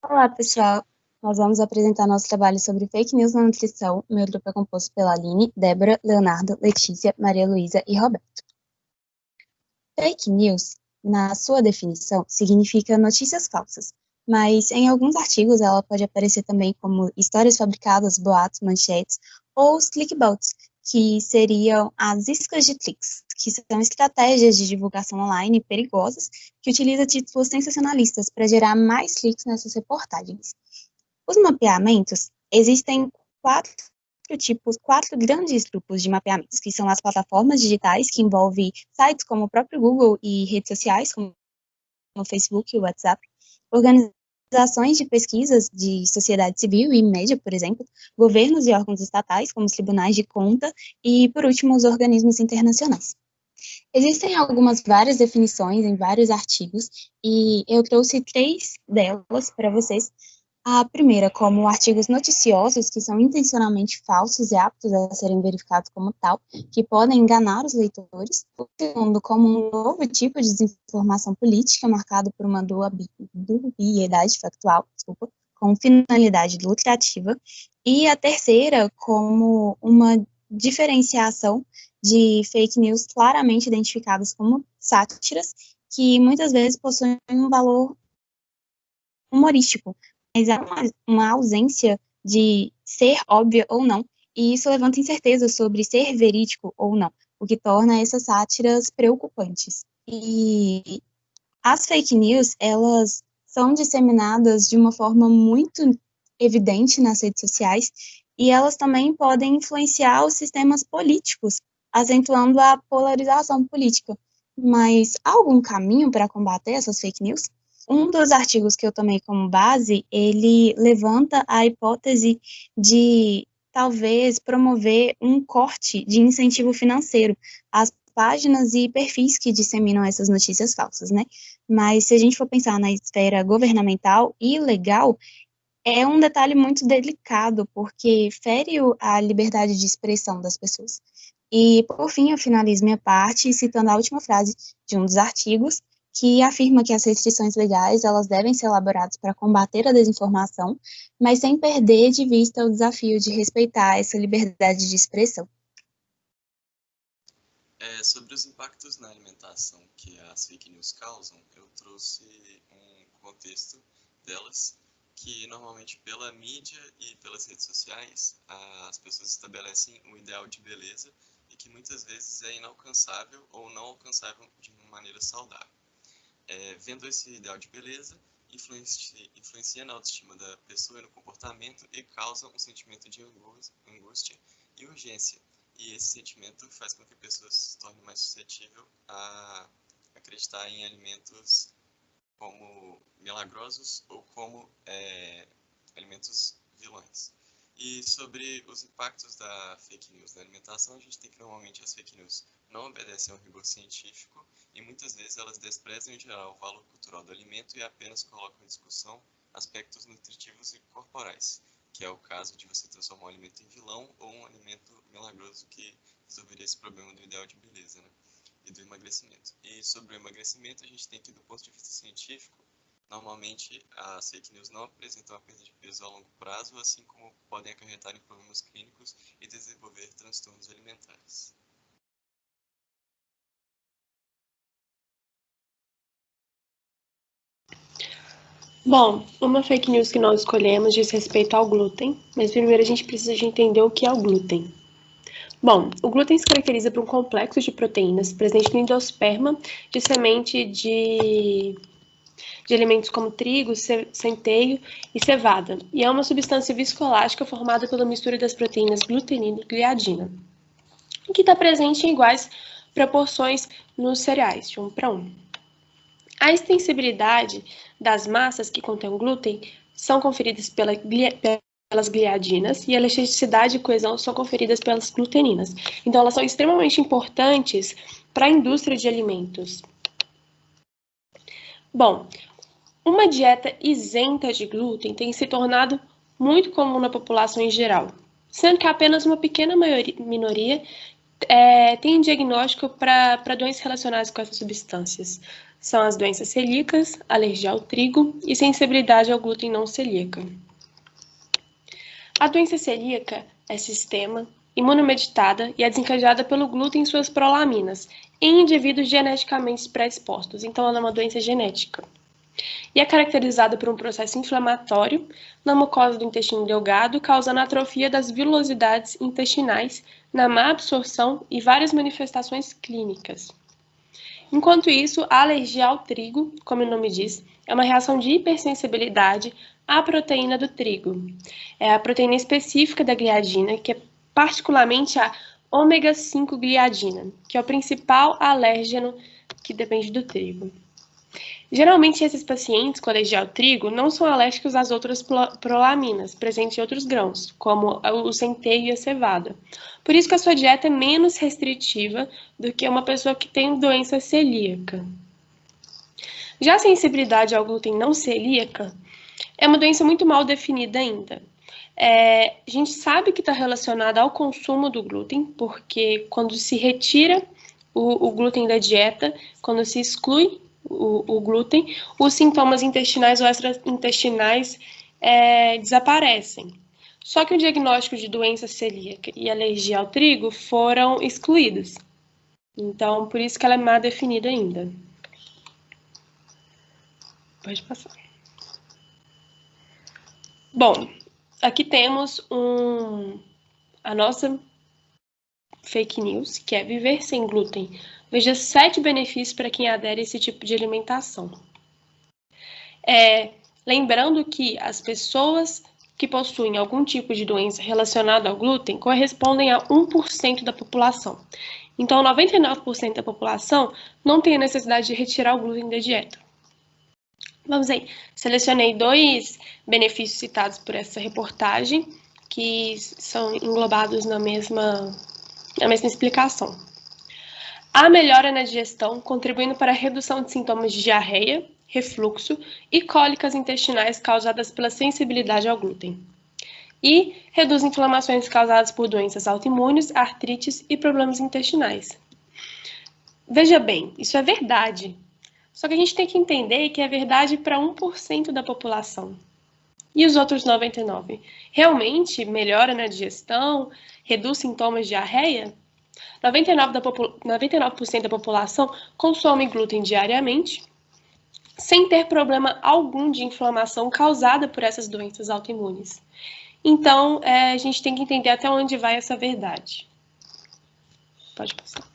Olá, pessoal. Nós vamos apresentar nosso trabalho sobre fake news na nutrição. Meu grupo é composto pela Aline, Débora, Leonardo, Letícia, Maria Luísa e Roberto. Fake news, na sua definição, significa notícias falsas, mas em alguns artigos ela pode aparecer também como histórias fabricadas, boatos, manchetes ou os clickbaits, que seriam as iscas de cliques, que são estratégias de divulgação online perigosas que utilizam títulos sensacionalistas para gerar mais cliques nessas reportagens. Os mapeamentos, existem quatro grandes grupos de mapeamentos, que são as plataformas digitais, que envolvem sites como o próprio Google e redes sociais, como o Facebook e o WhatsApp, organizações de pesquisas de sociedade civil e média, por exemplo, governos e órgãos estatais, como os tribunais de conta, e, por último, os organismos internacionais. Existem várias definições em vários artigos, e eu trouxe 3 delas para vocês. A primeira, como artigos noticiosos, que são intencionalmente falsos e aptos a serem verificados como tal, que podem enganar os leitores. O segundo, como um novo tipo de desinformação política, marcado por uma dubiedade factual, com finalidade lucrativa. E a terceira, como uma diferenciação de fake news claramente identificadas como sátiras, que muitas vezes possuem um valor humorístico, mas há uma ausência de ser óbvia ou não, e isso levanta incerteza sobre ser verídico ou não, o que torna essas sátiras preocupantes. E as fake news, elas são disseminadas de uma forma muito evidente nas redes sociais, e elas também podem influenciar os sistemas políticos, acentuando a polarização política. Mas há algum caminho para combater essas fake news? Um dos artigos que eu tomei como base, ele levanta a hipótese de talvez promover um corte de incentivo financeiro às páginas e perfis que disseminam essas notícias falsas, né? Mas se a gente for pensar na esfera governamental e legal, é um detalhe muito delicado, porque fere a liberdade de expressão das pessoas. E, por fim, eu finalizo minha parte citando a última frase de um dos artigos, que afirma que as restrições legais elas devem ser elaboradas para combater a desinformação, mas sem perder de vista o desafio de respeitar essa liberdade de expressão. Sobre os impactos na alimentação que as fake news causam, eu trouxe um contexto delas, que normalmente pela mídia e pelas redes sociais, as pessoas estabelecem um ideal de beleza e que muitas vezes é inalcançável ou não alcançável de uma maneira saudável. Vendo esse ideal de beleza, influencia na autoestima da pessoa e no comportamento e causa um sentimento de angústia e urgência. E esse sentimento faz com que a pessoa se torne mais suscetível a acreditar em alimentos como milagrosos ou como alimentos vilões. E sobre os impactos da fake news na alimentação, a gente tem que normalmente as fake news não obedecem ao rigor científico e muitas vezes elas desprezam em geral o valor cultural do alimento e apenas colocam em discussão aspectos nutritivos e corporais, que é o caso de você transformar um alimento em vilão ou um alimento milagroso que resolveria esse problema do ideal de beleza, né? E do emagrecimento. E sobre o emagrecimento, a gente tem que, do ponto de vista científico, normalmente as fake news não apresentam a perda de peso a longo prazo, assim como podem acarretar em problemas clínicos e desenvolver transtornos alimentares. Bom, uma fake news que nós escolhemos diz respeito ao glúten, mas primeiro a gente precisa de entender o que é o glúten. Bom, o glúten se caracteriza por um complexo de proteínas presente no endosperma de semente de alimentos como trigo, centeio e cevada, e é uma substância viscoelástica formada pela mistura das proteínas glutenina e gliadina, que está presente em iguais proporções nos cereais, de 1 para 1. A extensibilidade das massas que contêm glúten são conferidas pelas gliadinas e a elasticidade e coesão são conferidas pelas gluteninas. Então, elas são extremamente importantes para a indústria de alimentos. Bom, uma dieta isenta de glúten tem se tornado muito comum na população em geral, sendo que apenas uma pequena minoria tem diagnóstico para doenças relacionadas com essas substâncias, são as doenças celíacas, alergia ao trigo e sensibilidade ao glúten não celíaca. A doença celíaca é sistema, imunomediada e é desencadeada pelo glúten e suas prolaminas, em indivíduos geneticamente predispostos, então ela é uma doença genética. E é caracterizada por um processo inflamatório na mucosa do intestino delgado, causando atrofia das vilosidades intestinais, na má absorção e várias manifestações clínicas. Enquanto isso, a alergia ao trigo, como o nome diz, é uma reação de hipersensibilidade à proteína do trigo. É a proteína específica da gliadina, que é particularmente a ômega 5 gliadina, que é o principal alérgeno que depende do trigo. Geralmente, esses pacientes com alergia ao trigo não são alérgicos às outras prolaminas, presentes em outros grãos, como o centeio e a cevada. Por isso que a sua dieta é menos restritiva do que uma pessoa que tem doença celíaca. Já a sensibilidade ao glúten não celíaca é uma doença muito mal definida ainda. A gente sabe que está relacionada ao consumo do glúten, porque quando se retira o glúten da dieta, quando se exclui o glúten, os sintomas intestinais ou extraintestinais desaparecem. Só que o diagnóstico de doença celíaca e alergia ao trigo foram excluídos. Então, por isso que ela é mal definida ainda. Pode passar. Bom, aqui temos a nossa fake news, que é viver sem glúten. Veja 7 benefícios para quem adere a esse tipo de alimentação. Lembrando que as pessoas que possuem algum tipo de doença relacionada ao glúten correspondem a 1% da população. Então, 99% da população não tem a necessidade de retirar o glúten da dieta. Vamos aí, selecionei 2 benefícios citados por essa reportagem, que são englobados na mesma explicação. A melhora na digestão, contribuindo para a redução de sintomas de diarreia, refluxo e cólicas intestinais causadas pela sensibilidade ao glúten. E reduz inflamações causadas por doenças autoimunes, artrites e problemas intestinais. Veja bem, isso é verdade. Só que a gente tem que entender que é verdade para 1% da população. E os outros 99%? Realmente melhora na digestão, reduz sintomas de diarreia? 99% da população consome glúten diariamente, sem ter problema algum de inflamação causada por essas doenças autoimunes. Então, a gente tem que entender até onde vai essa verdade. Pode passar.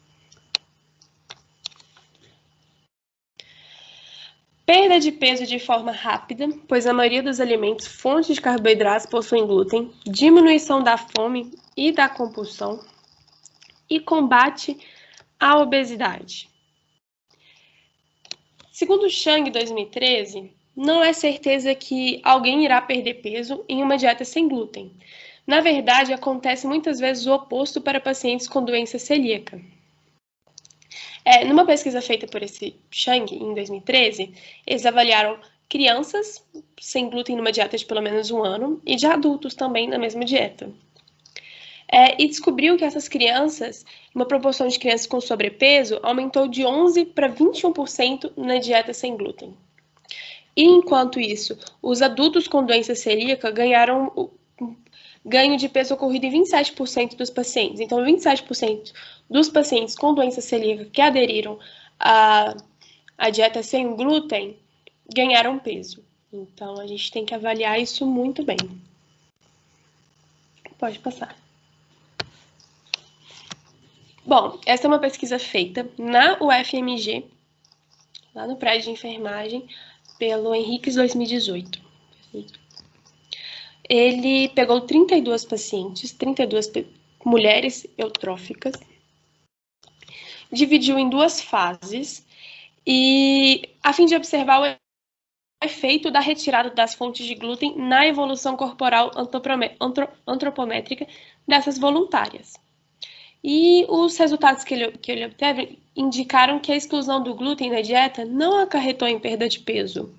Perda de peso de forma rápida, pois a maioria dos alimentos fontes de carboidratos possuem glúten, diminuição da fome e da compulsão e combate à obesidade. Segundo Chang, 2013, não é certeza que alguém irá perder peso em uma dieta sem glúten. Na verdade, acontece muitas vezes o oposto para pacientes com doença celíaca. Numa pesquisa feita por esse Chang, em 2013, eles avaliaram crianças sem glúten numa dieta de pelo menos 1 ano e de adultos também na mesma dieta. E descobriu que essas crianças, uma proporção de crianças com sobrepeso, aumentou de 11% para 21% na dieta sem glúten. E enquanto isso, os adultos com doença celíaca ganharam ganho de peso ocorrido em 27% dos pacientes. Então, 27% dos pacientes com doença celíaca que aderiram à dieta sem glúten ganharam peso. Então, a gente tem que avaliar isso muito bem. Pode passar. Bom, essa é uma pesquisa feita na UFMG, lá no prédio de enfermagem, pelo Henriques 2018. Ele pegou 32 pacientes, 32 mulheres eutróficas, dividiu em 2 fases e a fim de observar o efeito da retirada das fontes de glúten na evolução corporal antropométrica dessas voluntárias. E os resultados que ele obteve indicaram que a exclusão do glúten da dieta não acarretou em perda de peso,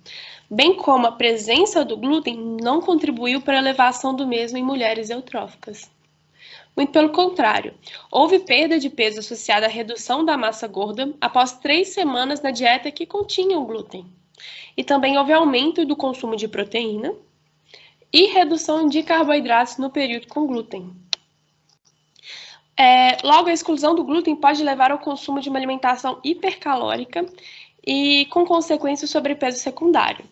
bem como a presença do glúten não contribuiu para a elevação do mesmo em mulheres eutróficas. Muito pelo contrário, houve perda de peso associada à redução da massa gorda após 3 semanas na dieta que continha o glúten. E também houve aumento do consumo de proteína e redução de carboidratos no período com glúten. Logo, a exclusão do glúten pode levar ao consumo de uma alimentação hipercalórica e com consequências sobre peso secundário.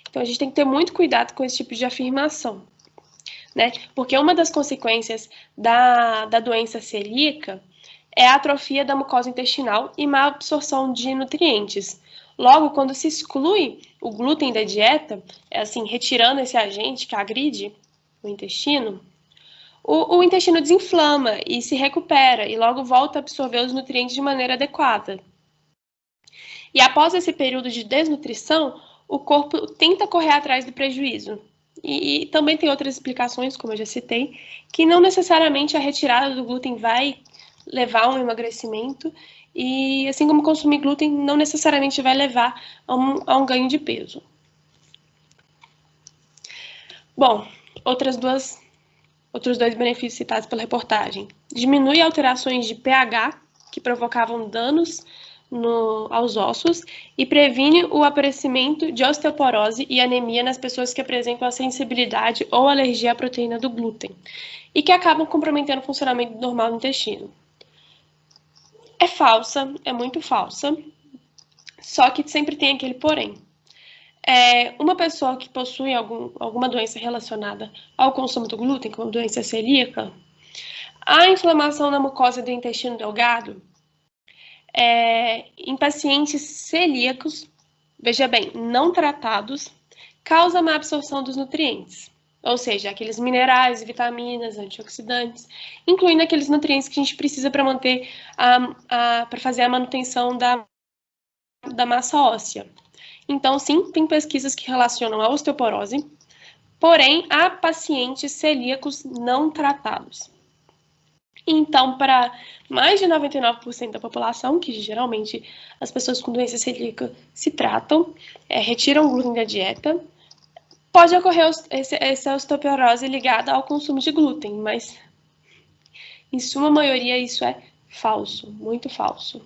Então, a gente tem que ter muito cuidado com esse tipo de afirmação, né? Porque uma das consequências da doença celíaca é a atrofia da mucosa intestinal e má absorção de nutrientes. Logo, quando se exclui o glúten da dieta, assim, retirando esse agente que agride o intestino, o intestino desinflama e se recupera e logo volta a absorver os nutrientes de maneira adequada. E após esse período de desnutrição, o corpo tenta correr atrás do prejuízo. E também tem outras explicações, como eu já citei, que não necessariamente a retirada do glúten vai levar a um emagrecimento e, assim como consumir glúten, não necessariamente vai levar a um ganho de peso. Bom, outros dois benefícios citados pela reportagem. Diminui alterações de pH que provocavam danos aos ossos e previne o aparecimento de osteoporose e anemia nas pessoas que apresentam a sensibilidade ou alergia à proteína do glúten e que acabam comprometendo o funcionamento normal do intestino. É falsa, é muito falsa, só que sempre tem aquele porém. Uma pessoa que possui alguma doença relacionada ao consumo do glúten, como doença celíaca, a inflamação na mucosa do intestino delgado, em pacientes celíacos, veja bem, não tratados, causa má absorção dos nutrientes, ou seja, aqueles minerais, vitaminas, antioxidantes, incluindo aqueles nutrientes que a gente precisa para manter para fazer a manutenção da massa óssea. Então, sim, tem pesquisas que relacionam a osteoporose, porém, há pacientes celíacos não tratados. Então, para mais de 99% da população, que geralmente as pessoas com doença celíaca se tratam, retiram o glúten da dieta, pode ocorrer essa osteoporose ligada ao consumo de glúten, mas em sua maioria isso é falso, muito falso.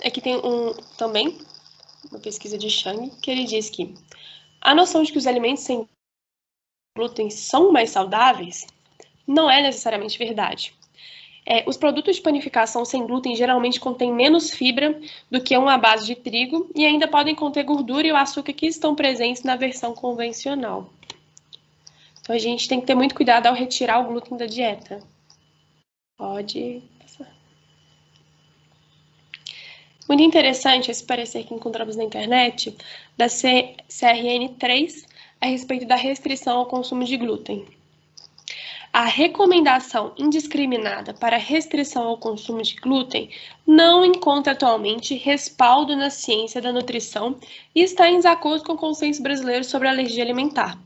Aqui tem também uma pesquisa de Chang, que ele diz que a noção de que os alimentos sem glúten são mais saudáveis não é necessariamente verdade. Os produtos de panificação sem glúten geralmente contêm menos fibra do que uma base de trigo e ainda podem conter gordura e o açúcar que estão presentes na versão convencional. Então a gente tem que ter muito cuidado ao retirar o glúten da dieta. Pode passar. Muito interessante esse parecer que encontramos na internet da CRN3 a respeito da restrição ao consumo de glúten. A recomendação indiscriminada para restrição ao consumo de glúten não encontra atualmente respaldo na ciência da nutrição e está em desacordo com o consenso brasileiro sobre alergia alimentar.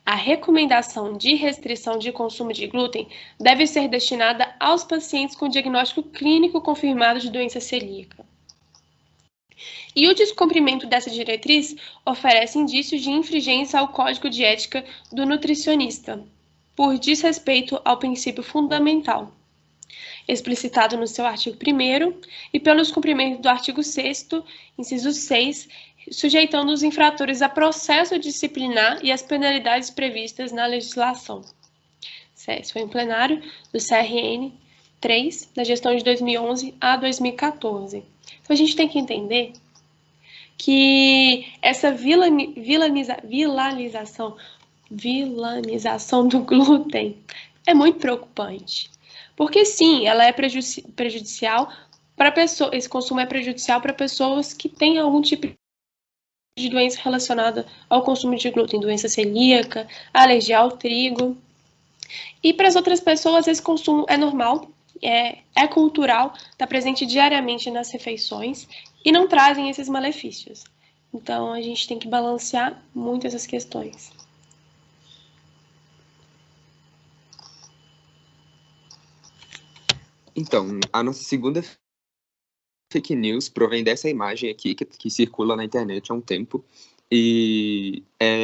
A recomendação de restrição de consumo de glúten deve ser destinada aos pacientes com diagnóstico clínico confirmado de doença celíaca. E o descumprimento dessa diretriz oferece indícios de infringência ao Código de Ética do nutricionista, por desrespeito ao princípio fundamental, explicitado no seu artigo 1º e pelo descumprimento do artigo 6º, inciso 6, sujeitando os infratores a processo disciplinar e as penalidades previstas na legislação. Esse foi um plenário do CRN 3, da gestão de 2011 a 2014. Então, a gente tem que entender que essa vilanização do glúten é muito preocupante. Porque, sim, ela é prejudicial para pessoas, esse consumo é prejudicial para pessoas que têm algum tipo de doença relacionada ao consumo de glúten, doença celíaca, alergia ao trigo. E para as outras pessoas, esse consumo é normal, é cultural, está presente diariamente nas refeições e não trazem esses malefícios. Então, a gente tem que balancear muito essas questões. Então, a nossa segunda fake news provém dessa imagem aqui que circula na internet há um tempo, e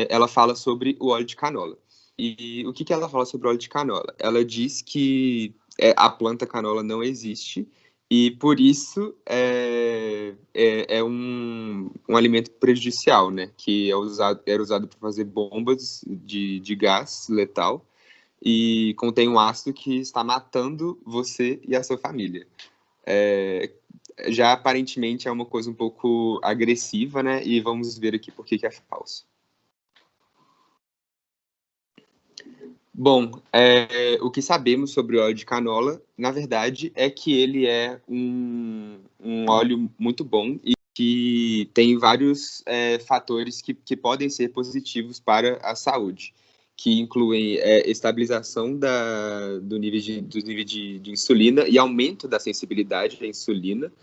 ela fala sobre o óleo de canola. E o que ela fala sobre o óleo de canola? Ela diz que a planta canola não existe e, por isso, é um alimento prejudicial, né? Que era usado para fazer bombas de gás letal e contém um ácido que está matando você e a sua família. Já aparentemente é uma coisa um pouco agressiva, né? E vamos ver aqui por que é falso. Bom, o que sabemos sobre o óleo de canola, na verdade, é que ele é um óleo muito bom e que tem vários fatores que podem ser positivos para a saúde, que incluem estabilização do nível de insulina e aumento da sensibilidade à insulina,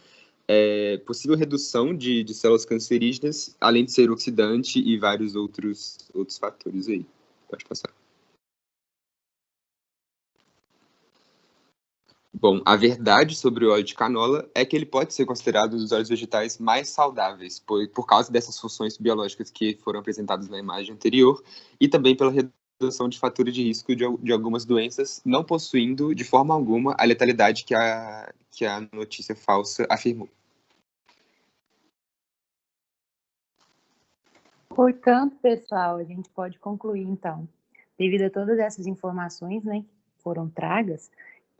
possível redução de células cancerígenas, além de ser oxidante e vários outros fatores aí. Pode passar. Bom, a verdade sobre o óleo de canola é que ele pode ser considerado um dos óleos vegetais mais saudáveis, por causa dessas funções biológicas que foram apresentadas na imagem anterior, e também pela redução de fatores de risco de algumas doenças, não possuindo, de forma alguma, a letalidade que a notícia falsa afirmou. Portanto, pessoal, a gente pode concluir, então, devido a todas essas informações, né, que foram tragas,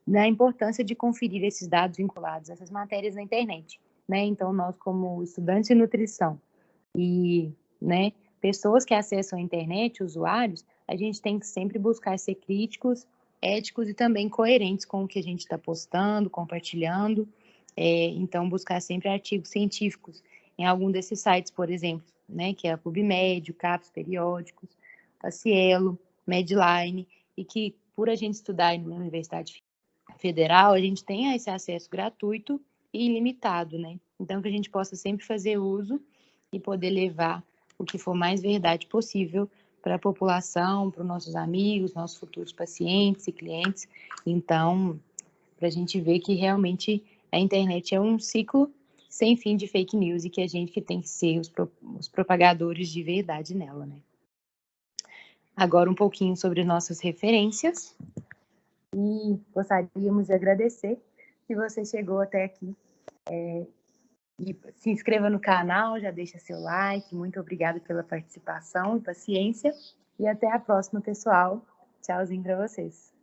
da importância de conferir esses dados vinculados a essas matérias na internet, né? Então, nós, como estudantes de nutrição e, né, pessoas que acessam a internet, usuários, a gente tem que sempre buscar ser críticos, éticos e também coerentes com o que a gente está postando, compartilhando. Então, buscar sempre artigos científicos em algum desses sites, por exemplo, né, que é a PubMed, o CAPES Periódicos, a Cielo, Medline, e que, por a gente estudar em uma universidade federal, a gente tem esse acesso gratuito e ilimitado, né? Então, que a gente possa sempre fazer uso e poder levar o que for mais verdade possível para a população, para os nossos amigos, nossos futuros pacientes e clientes. Então, para a gente ver que realmente a internet é um ciclo sem fim de fake news e que a gente que tem que ser os propagadores de verdade nela, né? Agora um pouquinho sobre nossas referências. E gostaríamos de agradecer se você chegou até aqui. E se inscreva no canal, já deixa seu like. Muito obrigada pela participação e paciência. E até a próxima, pessoal. Tchauzinho para vocês.